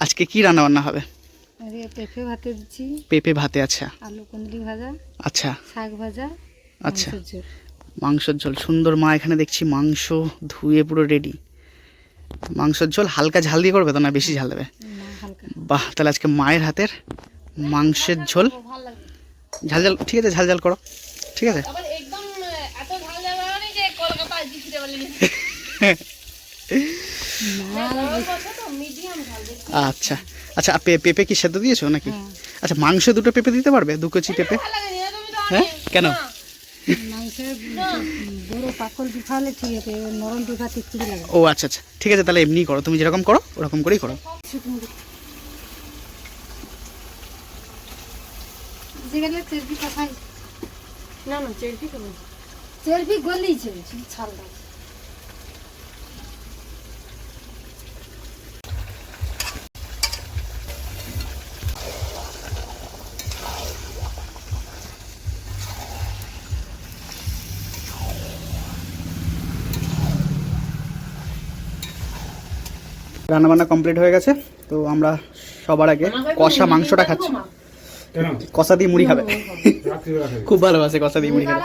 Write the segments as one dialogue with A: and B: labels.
A: আজকে কি রান্না বান্না হবে?
B: পেঁপে ভাতে দিচ্ছি।
A: পেঁপে ভাতে, আচ্ছা।
B: আলু কুঁদরি ভাজা,
A: আচ্ছা।
B: শাক ভাজা,
A: আচ্ছা,
B: মাংসের ঝোল।
A: মাংসের ঝোল। সুন্দর মা এখানে দেখছি মাংস ধুয়ে পুরো রেডি। মাংসের ঝোল হালকা ঝাল দিয়ে করবে তো না বেশি ঝাল দেবে?
B: না, হালকা।
A: বাহ, তাহলে আজকে মায়ের হাতের মাংসের ঝোল। ঝাল ঝাল, ঠিক আছে, ঝাল ঝাল করো, ঠিক আছে। আচ্ছা আচ্ছা, পেঁপে কি সেদ্ধ দিয়েছো নাকি? আচ্ছা, মাংসে দুটো পেঁপে দিতে পারবে, 2 কেজি পেঁপে? হ্যাঁ, কেন?
B: মাংসের বড় পাকল পিঠালে ঠিক আছে, নরম পিঠা তিক্তি লাগে।
A: ও আচ্ছা আচ্ছা, ঠিক আছে, তাহলে এমনি করো, তুমি যেরকম করো ওরকম করেই করো।
B: যেগুলো চেরবি কষাই, না না চেরবি করো, চেরবি গলিছে ছালটা।
A: রান্নাবান্না কমপ্লিট হয়ে গেছে, তো আমরা সবার আগে কষা মাংসটা খাচ্ছি। কষা দিয়ে মুড়ি খাবে, খুব ভালোবাসে কষা দিয়ে মুড়ি খাবে।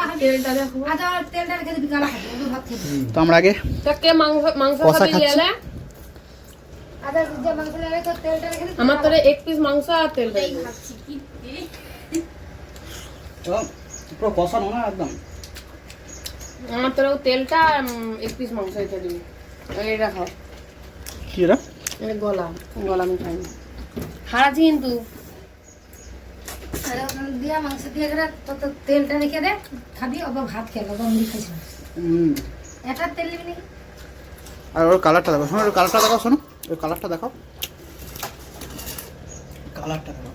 A: তো আমরা আগে কষা খাচ্ছি।
B: আমার তোরে 1 পিস মাংস আর তেল দেই।
A: পুরো কষানো না একদম।
B: আমার তোরে তেলটা 1 পিস মাংস এটা দিবি। এটা খাও।
A: কি রে?
B: এটা গলা আমি খাই না। হারাছি কিন্তু। আরে দিয়া মাংস দিয়ে গেলে তো তেলটা রেখে দে, খাবি আবার ভাত খেলো বা মুড়ি খাইছ। এটা তেল নিবি নাকি?
A: আর ওর কালারটা দেখো, শোনো, ওর কালারটা দেখাও, শোনো, ওর কালারটা দেখাও, কালারটা দেখাও।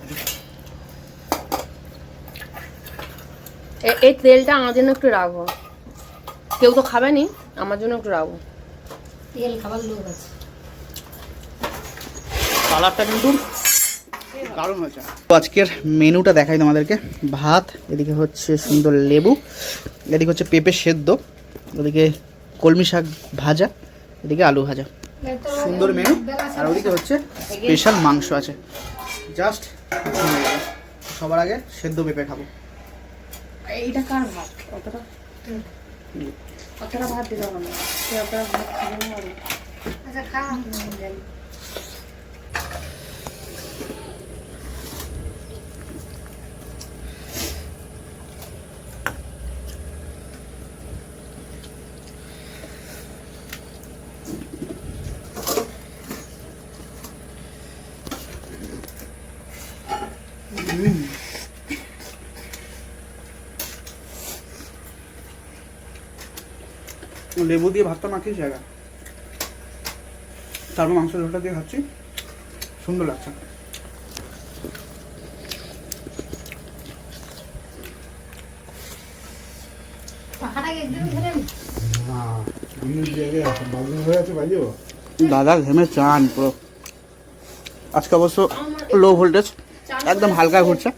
B: এই তেলটা আমার জন্য একটু রাখো, কেউ তো খাবে নি, আমার জন্য একটু রাখো। তেল খাবার লোক আছে।
A: কালারটা কিন্তু দারুণ হয়েছে। তো আজকের মেনুটা দেখাই তোমাদেরকে। ভাত, এদিকে হচ্ছে সুন্দর লেবু, এদিকে হচ্ছে পেঁপে সেদ্ধ, ওদিকে কলমি শাক ভাজা, এদিকে আলু ভাজা। সুন্দর মেনু। আর ওদিকে হচ্ছে স্পেশাল মাংস আছে। জাস্ট সবার আগে সেদ্ধ পেঁপে খাবো।
B: এইটা কার ভাত? অতটা ভাত দিতে হবে না, অতটা ভাত খাবে না। আচ্ছা খা।
A: লেবু দিয়ে ভাতটা মাখিয়ে জায়গা, তারপর মাংস ঝোলটা দিয়ে খাচ্ছি, সুন্দর লাগছে। দাদা ঘেমে চান পুরো। আজকে অবশ্য লো ভোল্টেজ, একদম হালকা ঘুরছে।